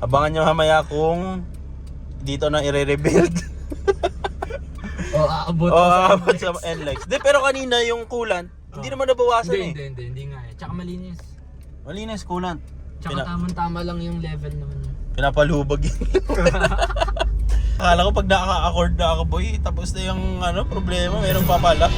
Abangan nyo mamaya kung dito na i-rebuild. Aabot Aabot sa NLEX. Pero kanina yung coolant, hindi naman nabawasan Hindi nga. Tsaka malinis. Malinis coolant. Tsaka tamang-tama lang yung level naman niya. Pinapalubag yun. Akala ko pag nakaka-accord na ako, boy, tapos na yung problema, meron pa pala.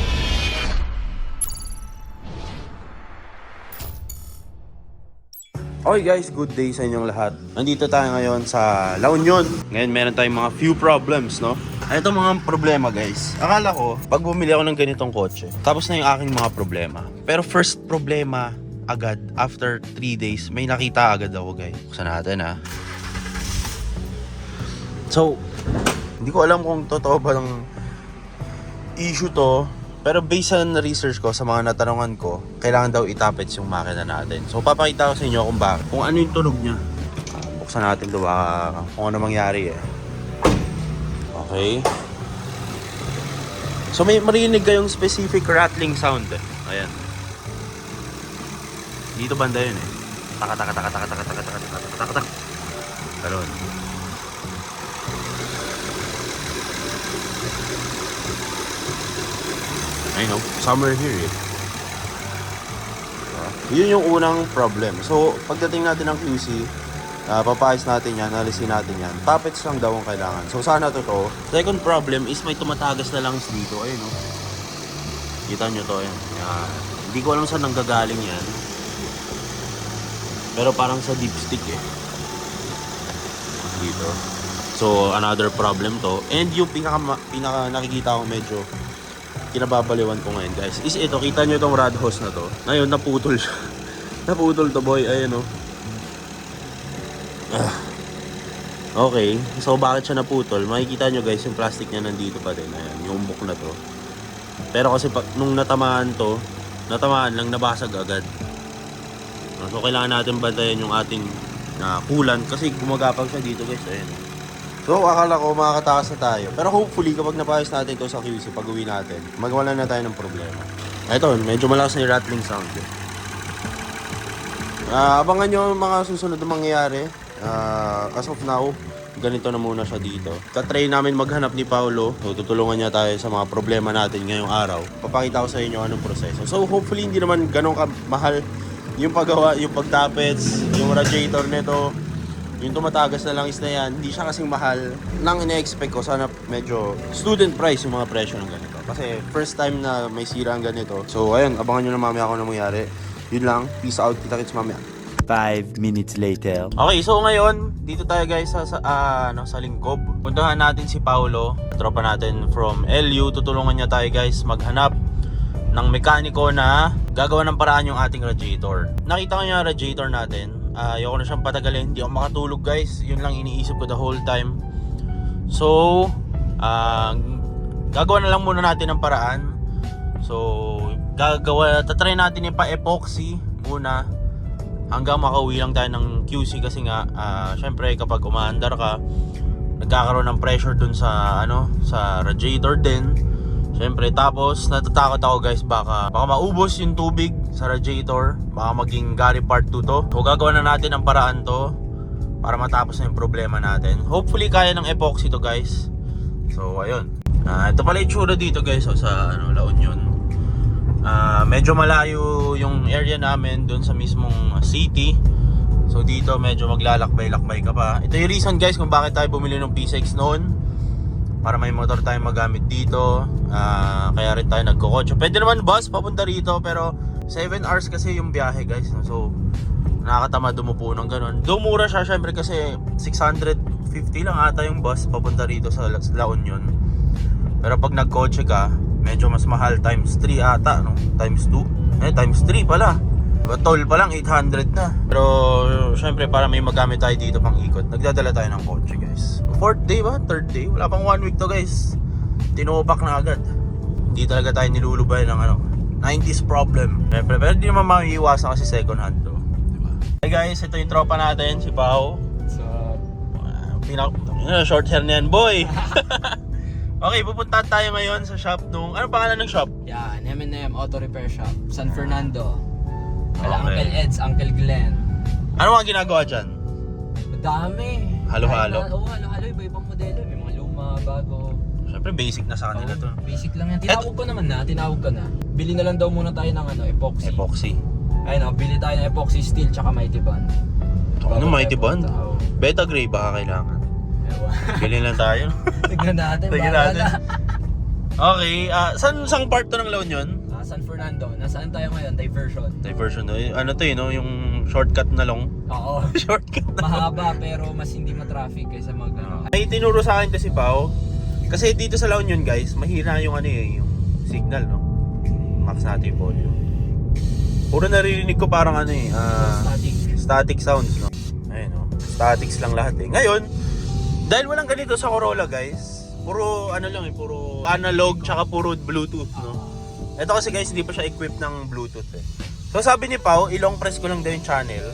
Okay guys, good day sa inyong lahat. Nandito tayo ngayon sa La Union. Ngayon meron tayong mga few problems, no? Ito mga problema guys. Akala ko, pag bumili ako ng ganitong kotse, tapos na yung aking mga problema. Pero first problema agad, after 3 days, may nakita agad ako guys. Buksan natin ha. So, hindi ko alam kung totoo ba ng issue to. Pero based on research ko, sa mga natanungan ko, kailangan daw itapets yung makina natin. So papakita ko sa inyo kung ano yung tunog niya. Buksan natin ito baka kung ano mangyari eh. Okay. So may marinig kayong specific rattling sound eh. Ayan. Dito banda yun eh. Taka taka taka taka taka taka taka taka taka taka. Karon. I know, somewhere here eh. Yun yung unang problem. So, pagdating natin ng QC, papayos natin yan, alisin natin yan. Tappets lang daw ang kailangan. So, sana totoo. Second problem is may tumatagas na lang dito. Ayun no. Kita nyo to yan. Hindi ko alam saan nanggagaling yan. Pero parang sa dipstick eh. Dito. So, another problem to. And yung pinaka nakikita ko medyo kinababaliwan ko ngayon guys is ito, kita nyo itong rod hose na to. Ngayon naputol siya. Naputol to boy, ayun o. Okay, so bakit siya naputol? Makikita nyo guys yung plastic niya nandito pa din. Ayan, yung umbok na to. Pero kasi nung natamaan lang, nabasag agad. So kailangan natin bantayan yung ating coolant kasi gumagapag siya dito guys. Ayan. So akala ko makakatakas na tayo. Pero hopefully kapag napayos natin ito sa QC pag uwi natin, magwala na tayo ng problema. Ito, medyo malakas na yung rattling sound. Abangan nyo mga susunod na mangyayari. As of now, ganito na muna siya dito. Tatry namin maghanap ni Paolo. So tutulungan niya tayo sa mga problema natin ngayong araw. Papakita ko sa inyo anong proseso. So hopefully hindi naman ganun kamahal yung paggawa, yung pagtapets, yung radiator nito. Yung tumatagas na langis na yan, hindi siya kasing mahal. Nang ine-expect ko, sana medyo student price yung mga presyo ng ganito. Kasi first time na may sira ang ganito. So ayun, abangan nyo na mamaya kung ano mangyari. Yun lang, peace out, kita-kits mamaya. 5 minutes later. Okay, so ngayon, dito tayo guys sa Lingkob. Puntahan natin si Paolo, tropa natin from LU. Tutulungan niya tayo guys maghanap ng mekaniko na gagawa ng paraan yung ating radiator. Nakita ko yung radiator natin. Ayoko na siyang patagalin, hindi ako makatulog guys. Yun lang iniisip ko the whole time. So gagawa na lang muna natin ng paraan. So tatry natin yung pa-epoxy muna hanggang makauwi lang tayo ng QC. Kasi nga syempre kapag umaandar ka, nagkakaroon ng pressure dun sa sa radiator din. Syempre, tapos natatakot ako guys, baka maubos yung tubig sa radiator, baka maging gari part 2 to. So gagawa na natin ang paraan to para matapos na yung problema natin. Hopefully kaya ng epoxy to guys. So ayun, ito pala yung tsura dito guys sa La Union. Medyo malayo yung area namin dun sa mismong city. So dito medyo maglalakbay-lakbay ka pa. Ito yung reason guys kung bakit tayo bumili ng P6 noon, para may motor tayong magamit dito. Kaya rin tayo nagkokotse. Pwede naman bus papunta rito, pero 7 hours kasi yung biyahe guys. So nakakatamad dumupo ng ganun. Though mura siya syempre kasi 650 lang ata yung bus papunta rito sa La Union. Pero pag nagkotse ka, medyo mas mahal, times 3 ata, no? Times 2, times 3 pala. Toll pa lang 800 na. Pero syempre para may magamit tayo dito pang ikot, nagdadala tayo ng kotse guys. 4th day ba? 3rd day? Wala pang 1 week to guys. Tinupak na agad. Hindi talaga tayo nilulubay ng 90s problem. Syempre, pero hindi naman maiiwasan kasi second hand to, diba? Hey guys, ito yung tropa natin, si Pao. Short hair na yan boy. Okay, pupunta tayo ngayon sa shop nung, ano pangalan ng shop? Yan, M&M Auto Repair Shop, San Fernando. Kala Okay. Uncle Eds, Uncle Glenn. Ano mga ginagawa dyan? Dami. Halo-halo? Oo, halo-halo. Iba-ibang modelo. May mga luma, bago. Siyempre basic na sa kanila to. Basic lang yan. Tinawag ko na. Bili na lang daw muna tayo ng epoxy. Epoxy. Ayun bili tayo ng epoxy steel tsaka mighty bond. Ano, mighty bond? Oo. Beta gray baka kailangan. Ewan. Bilhin lang tayo. Tignan natin. Tignan bahala natin. na. Okay, sang part to ng La Union? San Fernando. Nasaan tayo ngayon? Diversion. Diversion. Ano to no? Yung shortcut na long. Oo. Shortcut na. Mahaba pero mas hindi ma-traffic kaysa mag May tinuro sa akin kasi Pao. Kasi dito sa La Union guys, mahina yung yung signal no. Max natin yung volume. Puro naririnig ko parang static. static sounds no. Ayun no. Statics lang lahat eh. Ngayon, dahil walang ganito sa Corolla guys, puro puro analog tsaka puro Bluetooth no. Ito kasi guys, hindi pa siya equipped ng Bluetooth eh. So sabi ni Pao, ilong press ko lang daw yung channel.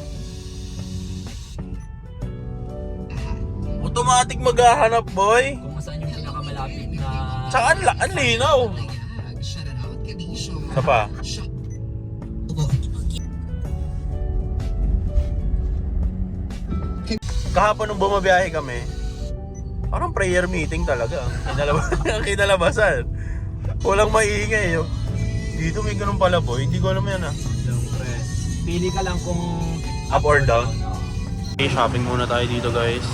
Automatic maghahanap boy. Kung saan yung pinakamalapit na... Tsaka ang linaw. Isa pa. Kahapon nung bumabiyahe kami, parang prayer meeting talaga. Ang kinalabasan. Walang maingay yo. Dito may ganun pala boy, hindi ko alam yan Long press. Pili ka lang kung... Up or down? Okay, shopping muna tayo dito guys.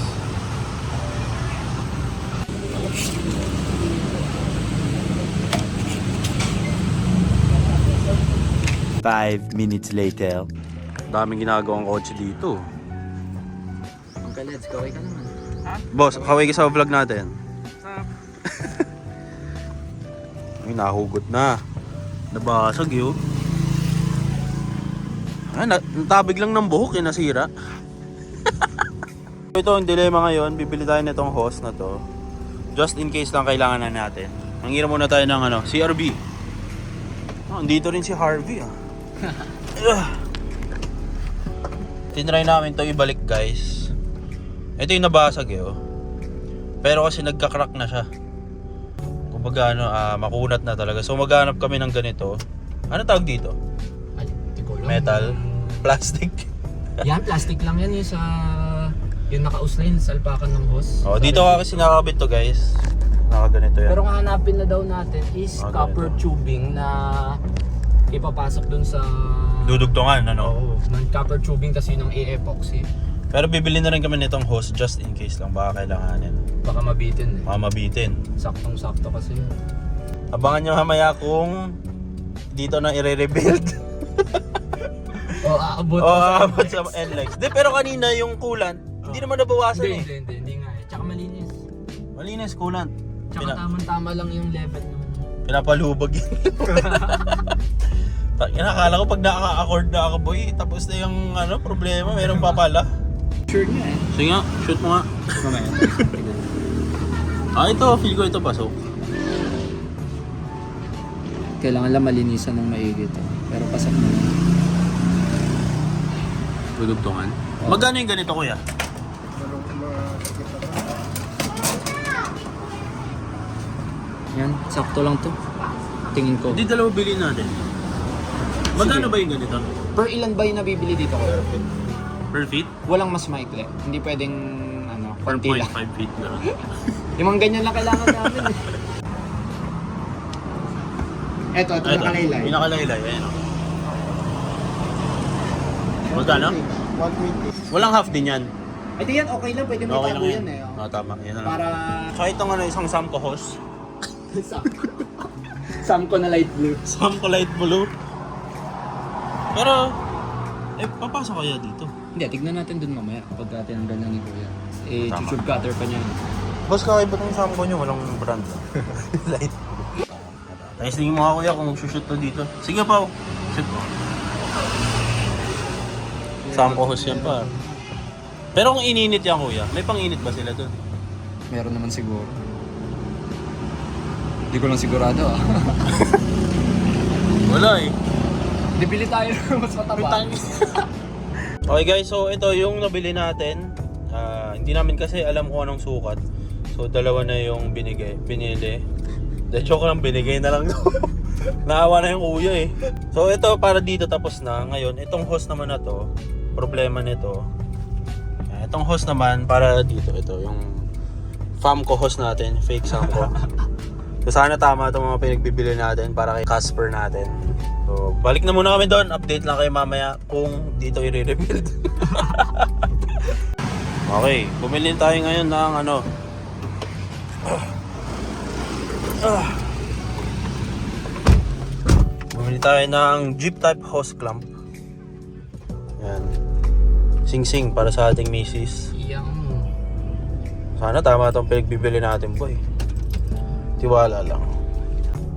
Five minutes later. Daming ginagawang kotse dito. Uncle Leds, kaway ka naman. Boss, kaway ka sa vlog natin. Ay, nahugot na. Nabasag yun. Ay, natabig lang ng buhok nasira. Ito ang dilema ngayon, bibili tayo nitong hose na to. Just in case lang kailangan na natin. Mangira muna tayo ng CRB. Andito rin si Harvey Tinry namin to ibalik guys. Ito yung nabasag pero kasi nagka-crack na siya. Kumbaga makunat na talaga. So maghanap kami ng ganito. Ano tawag dito? Ay, hindi ko alam. Metal? Plastic? Yan, plastic lang yan yung sa... Yung nakauslay sa salpakan ng hose. Dito kasi nakakabit to guys. Nakaganito yan. Pero ang hanapin na daw natin is copper ganito. tubing na ipapasok dun sa... Dudugtungan, Oo, ng copper tubing kasi ng epoxy. Pero bibili na rin kami nitong hose just in case lang. Baka kailanganin. Baka mabitin Baka mabitin. Saktong-sakto kasi yun. Abangan nyo mamaya kung dito na i-rebuild. Aabot Aabot sa NLEX. Pero kanina yung coolant, hindi naman nabawasan Hindi nga eh. Tsaka malinis. Malinis coolant. Tsaka tamang-tama lang yung level ng... Pinapalubog yun. Akala ko pag nakaka-accord na ako boy, tapos na yung problema, meron pa pala. Sure nga eh. Sige nga, shoot mo nga. Ito, feel ko ito pasok. Kailangan lang malinisan ng maigi ito. Pero pasok na. Dudugtungan. Magkano yung ganito kuya? Yan, sakto lang to. Tingin ko. Hindi dalawa bilhin natin. Magkano ba yung ganito? Per ilan ba yung nabibili dito ko? Per feet? Walang mas maikli. Hindi pwedeng konti lang. 4.5 feet na. Yung mga ganyan lang kailangan namin eh. Ito nakalaylay. Yung nakalaylay, ayun o. Magkano? 120. Walang half din yan. Ito yan, okay lang. Pwede mo Okay itago lang yan yan. eh. Tama. Yan na lang. Para... Tsaka itong isang Samco hose. Samco na light blue. Samco light blue. Pero, papasok kaya dito? Hindi, tignan natin dun mamaya kapag tinanggal na ni Kuya. Tama. Chuchub cutter pa niya. Boss, kakaiba tong Samco nyo, walang brand. Light blue. Testing mo nga kuya kung shoot to dito. Sige pa, shoot mo. Samco hose yan pa. Pero kung ininit yan kuya, may pang-init ba sila dun? Meron naman siguro. Hindi ko lang sigurado Wala eh. Bibili tayo mas mataba. Okay guys, so ito yung nabili natin. Hindi namin kasi alam kung anong sukat. So dalawa na yung binili. De joke lang, binigay na lang. Naawa na yung kuya eh. So ito para dito tapos na. Ngayon, itong hose naman na to, problema nito. Itong hose naman para dito, ito yung Famco hose natin, fake Samco. So sana tama itong mga pinagbibili natin para kay Casper natin. So balik na muna kami doon, update lang kayo mamaya kung dito i-rebuild. Okay, bumili tayo ngayon ng ano. Bumili tayo ng Jeep type hose clamp. Yan. Sing-sing para sa ating misis. Iyang. Sana tama itong pinagbibili natin, boy. Tiwala lang.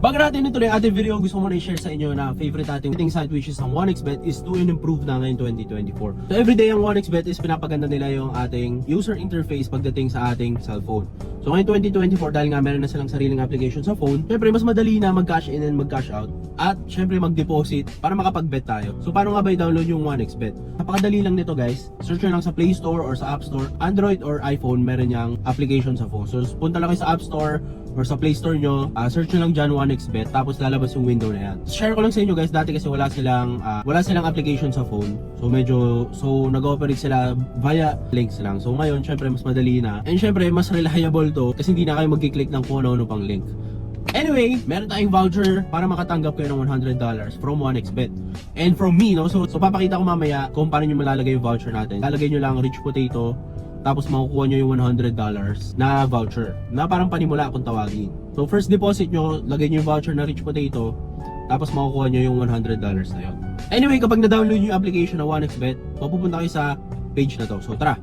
Bago natin ituloy ang ating video, gusto ko muna i-share sa inyo na favorite ating betting site which is ang 1xBet is to improve na ngayon 2024. So everyday ang 1xBet is pinapaganda nila yung ating user interface pagdating sa ating cellphone. So ngayon 2024 dahil nga meron na silang sariling application sa phone, syempre mas madali na mag-cash in and mag-cash out at syempre mag-deposit para makapag-bet tayo. So paano nga ba i-download yung 1xBet? Napakadali lang nito guys. Search nyo lang sa Play Store or sa App Store. Android or iPhone meron niyang application sa phone. So punta lang kayo sa App Store or sa Play Store nyo, search nyo lang dyan 1xBet, tapos lalabas yung window na yan. Share ko lang sa inyo guys, dati kasi wala silang application sa phone. So nag-operate sila via links lang. So ngayon, syempre mas madali na. And syempre, mas reliable to kasi hindi na kayo mag-click ng kung ano-ano pang link. Anyway, meron tayong voucher para makatanggap kayo ng $100 from 1xBet. And from me, no? So papakita ko mamaya kung paano nyo malalagay yung voucher natin. Lalagay nyo lang rich potato, tapos makukuha nyo yung $100 na voucher na parang panimula kung tawagin. So first deposit nyo, lagay nyo yung voucher na rich potato, tapos makukuha nyo yung $100 na yun. Anyway, kapag na-download nyo yung application na 1xBet, pupunta kayo sa page na to. So tara!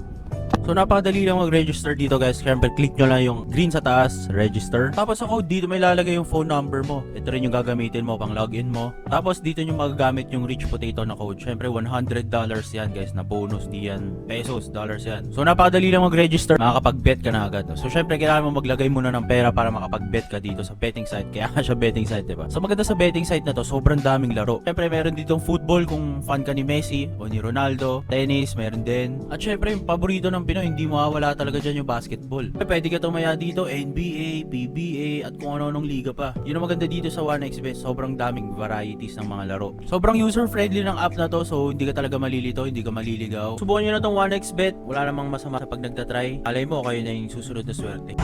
So napakadali lang mag-register dito guys. Siyempre click nyo lang yung green sa taas, register. Tapos sa code dito may lalagay yung phone number mo. Ito rin yung gagamitin mo pang login mo. Tapos dito nyo magagamit yung rich potato na code. Siyempre $100 yan guys na bonus, di yan pesos, dollars yan. So napakadali lang mag-register, makakapag-bet ka na agad. So siyempre kailangan mo maglagay muna ng pera para makapag-bet ka dito sa betting site. Kaya nga siya betting site, diba? So maganda sa betting site na to, sobrang daming laro. Siyempre meron ditong football kung fan ka ni Messi o ni Ronaldo. Tennis, meron din. At siyempre yung paborito ng Pinoy, hindi mawawala talaga dyan yung basketball. Pwede ka tumaya dito, NBA, PBA, at kung ano-anong liga pa. Yun ang maganda dito sa 1xBet, sobrang daming varieties ng mga laro. Sobrang user-friendly ng app na to, so hindi ka talaga malilito, hindi ka maliligaw. Subukan nyo na tong 1xBet, wala namang masama sa pag nagtatry. Alay mo, kayo na yung susunod na swerte.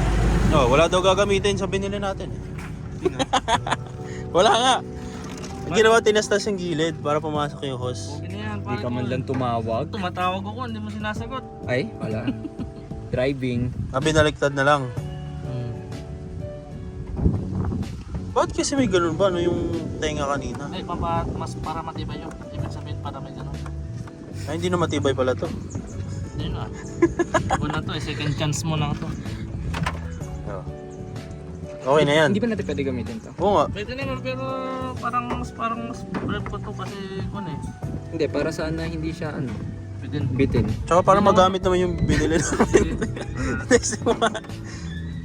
No, wala daw gagamitin sa binili natin. Wala nga. Ginawa tinastas yung gilid para pumasok yung hose. Hindi ka man lang tumawag. Tumatawag ako, hindi mo sinasagot. Ay, wala. Driving. Binaliktad na lang. Bakit kasi may ganun ba? Ano yung tenga kanina? Ay, mas para matibay yun. Ibig sabihin para may ganun. Ay, hindi na matibay pala to. Hindi na. Una to eh, second chance mo lang to. Okay na yan. Hindi ba natin pwede gamitin to? Oo nga. Pwede naman pero parang mas brave ko to kasi kun eh. Hindi, para saan na hindi siya Pwede. bitin. Tsaka para magamit naman yung binili namin.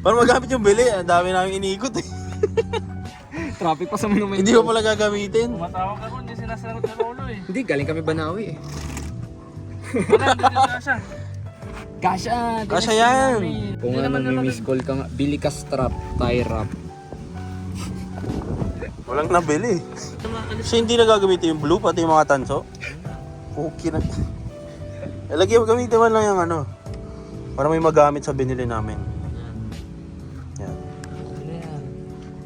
Para magamit yung bili, ang dami namin iniikot eh. Traffic pa sa monumento. Hindi ko pala gagamitin. Tumatawag ako, hindi sinasagot ni Rolo eh. Hindi, galing kami Banawi eh. Wala, hindi dito siya. Kasha! Kasya yan! Kung Hindi ano, naman may miss call ka nga, bili ka strap, tie wrap. Walang nabili. Siya hindi na gagamitin yung blue, pati yung mga tanso. Okay na. Lagi gamitin man lang yung ano. Para may magamit sa binili namin. Yan. Ano yan?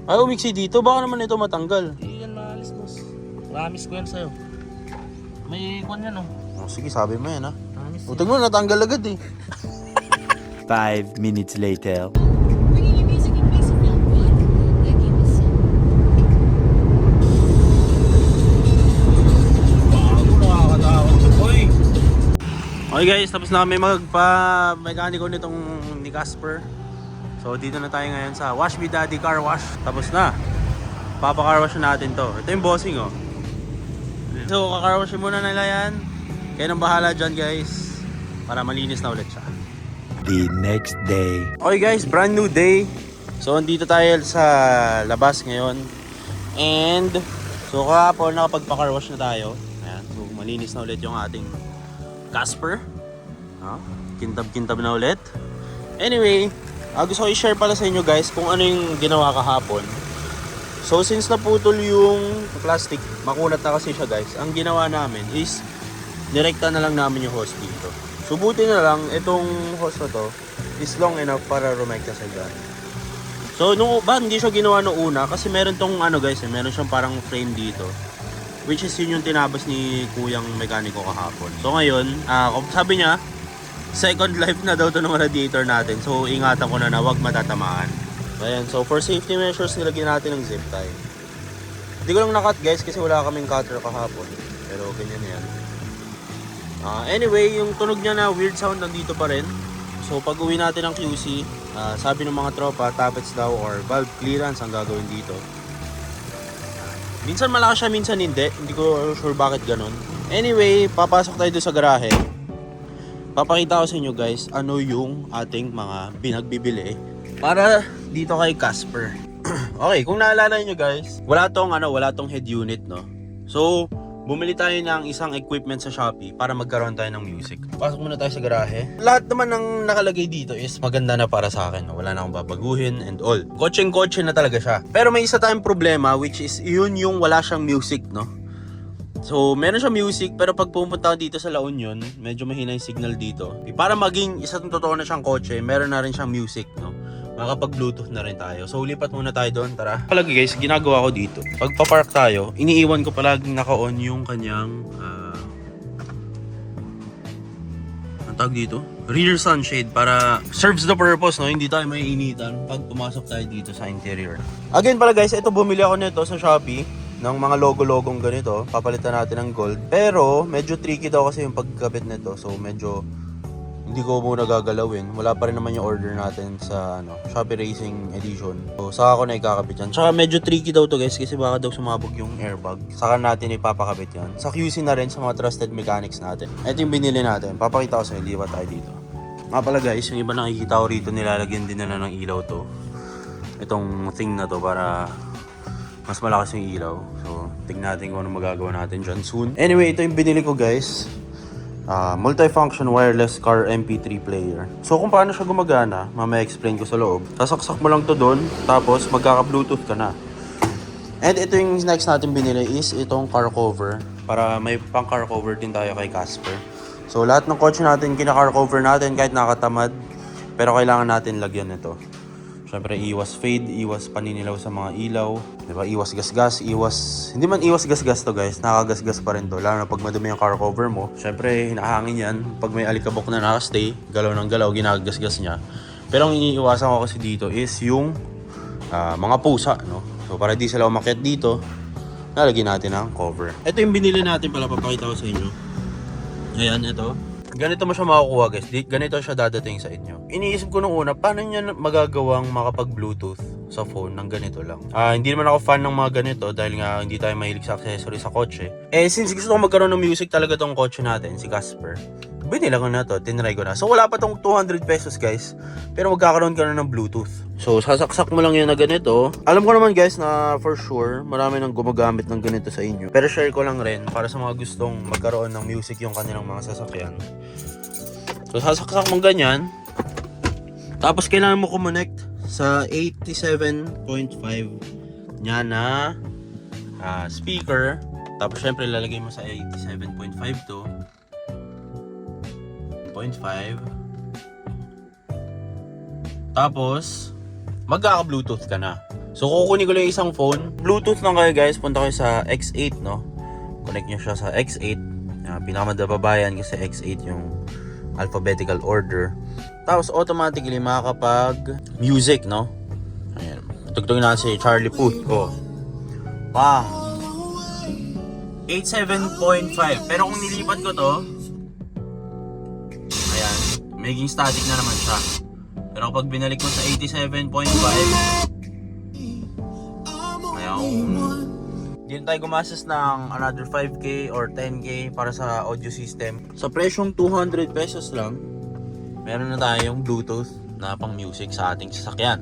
Ay, umiksi dito. Baka naman ito matanggal. Hindi yan maalis boss. Promise ko yan sa'yo. May kun yan oh. Oh, sige, sabi mo yan ha. Promise O, tingnan mo, natanggal agad eh. 5 minutes later. Bringing you music and makes you feel good. Like it was Bago, nakakatakot si Boy. Okay guys, tapos na kami magpa-mekaniko nitong ni Casper. So dito na tayo ngayon sa Wash Me Daddy Car Wash. Tapos na. Papa-car wash natin to. Ito yung bossing oh. So ka-car wash muna nila yan. Kaya nang bahala dyan guys. Para malinis na ulit siya. The next day. Okay guys, brand new day. So andito tayo sa labas ngayon. And so kahapon nakapagpa-car wash na tayo. Ayan, so malinis na ulit yung ating Casper. Kintab-kintab na ulit. Anyway, gusto ko i-share pala sa inyo guys kung ano yung ginawa kahapon. So since naputol yung plastic, makunat na kasi siya guys. Ang ginawa namin is direkta na lang namin yung hose dito. So So buti na lang, itong hose na to is long enough para rumekta sa gun. So nung hindi siya ginawa nung una kasi meron tong guys, meron siyang parang frame dito. Which is yun yung tinabas ni kuyang mekaniko kahapon. So ngayon, sabi niya, second life na daw to ng radiator natin. So ingatan ko na wag matatamaan. Ayan, so for safety measures, nilagyan natin ng zip tie. Hindi ko lang nakat guys kasi wala kaming cutter kahapon. Pero ganyan yan. Anyway, yung tunog niya na weird sound nandito pa rin. So pag uwi natin ng QC, sabi ng mga tropa, tappets daw or valve clearance ang gagawin dito. Minsan malakas siya, minsan hindi. Hindi ko sure bakit ganun. Anyway, papasok tayo doon sa garahe. Papakita ko sa inyo guys, ano yung ating mga pinagbibili para dito kay Casper. Okay, kung naalala nyo guys, wala tong head unit, no? So, bumili tayo ng isang equipment sa Shopee para magkaroon tayo ng music. Pasok muna tayo sa garahe. Lahat naman ng nakalagay dito is maganda na para sa akin. Wala na akong babaguhin and all. Kotseng-kotse na talaga siya. Pero may isa tayong problema which is yun yung wala siyang music, no? So, meron siyang music pero pag pumunta ako dito sa La Union, medyo mahina yung signal dito. Para maging isang totoo na siyang kotse, meron na rin siyang music, no? Makakapag-bluetooth na rin tayo. So, lipat muna tayo doon. Tara. Palagi guys, ginagawa ko dito. Pag pa-park tayo, iniiwan ko palaging naka-on yung kanyang ang tawag dito? Rear sunshade para serves the purpose, no? Hindi tayo maiinitan pag pumasok tayo dito sa interior. Again pala guys, ito bumili ako nito sa Shopee ng mga logo-logong ganito. Papalitan natin ng gold. Pero, medyo tricky daw kasi yung pagkabit nito. So, medyo hindi ko muna gagalawin. Wala pa rin naman yung order natin sa Shopee Racing Edition. So, saka ko na ikakabit yan. Tsaka medyo tricky daw to guys kasi baka daw sumabog yung airbag. Saka natin ipapakabit yan. Sa QC na rin sa mga trusted mechanics natin. Ito yung binili natin. Papakita ko sa inyo. Lipat tayo dito. Nga pala guys, yung iba nakikita ko rito nilalagyan din nila ng ilaw to. Itong thing na to para mas malakas yung ilaw. So, tignan natin kung ano magagawa natin dyan soon. Anyway, ito yung binili ko guys. Multifunction wireless car MP3 player. So kung paano siya gumagana, mamaya explain ko sa loob. Sasaksak mo lang to doon, tapos magkaka-bluetooth ka na. And ito yung next natin binili is itong car cover. Para may pang car cover din tayo kay Casper. So lahat ng kotse natin, kina-car cover natin kahit nakatamad. Pero kailangan natin lagyan nito. Siyempre, iwas fade, iwas paninilaw sa mga ilaw. Diba? Iwas gasgas, hindi man iwas gasgas to guys. Nakagasgas pa rin to. Lalo na pag madumi yung car cover mo. Siyempre, hinahangin yan. Pag may alikabok na nakastay, galaw ng galaw, ginagasgas niya. Pero ang iniiwasan ko kasi dito is yung mga pusa, no? So, para di sila umakyat dito, nalagyan natin ang cover. Ito yung binili natin pala, papakita ko sa inyo. Ayan, ito. Ganito mo siya makukuha guys. Ganito siya dadating sa inyo. Iniisip ko nung una, paano nyo magagawang makapag-bluetooth sa phone ng ganito lang? Hindi naman ako fan ng mga ganito dahil nga hindi tayo mahilig sa accessory sa kotse. Since gusto ko magkaroon ng music talaga tong kotse natin, si Casper, binila ko na to, tinry ko na. So wala pa tong 200 pesos guys, pero magkakaroon ka na ng Bluetooth. So sasaksak mo lang yun na ganito. Alam ko naman guys na for sure, marami nang gumagamit ng ganito sa inyo. Pero share ko lang rin para sa mga gustong magkaroon ng music yung kanilang mga sasakyan. So sasaksak mo ganyan. Tapos kailangan mo connect sa 87.5 niya na speaker. Tapos syempre lalagay mo sa 87.5 to 0.5. Tapos magkaka-Bluetooth ka na. So kukunin ko lang isang phone. Bluetooth lang kayo guys. Punta kayo sa X8, no? Connect nyo siya sa X8. Pinakamadababayan kasi X8 yung alphabetical order. Tapos automatically makakapag music, no? Ayan. Tugtugin na si Charlie Puth. Oh. Wow. 87.5. Pero kung nilipat ko to, ayan, maging static na naman siya. Pero kapag binalik ko sa 87.5, ayan, hindi na tayo gumastos ng another 5k or 10k para sa audio system. Sa presyong 200 pesos lang, meron na tayong Bluetooth na pang music sa ating sasakyan.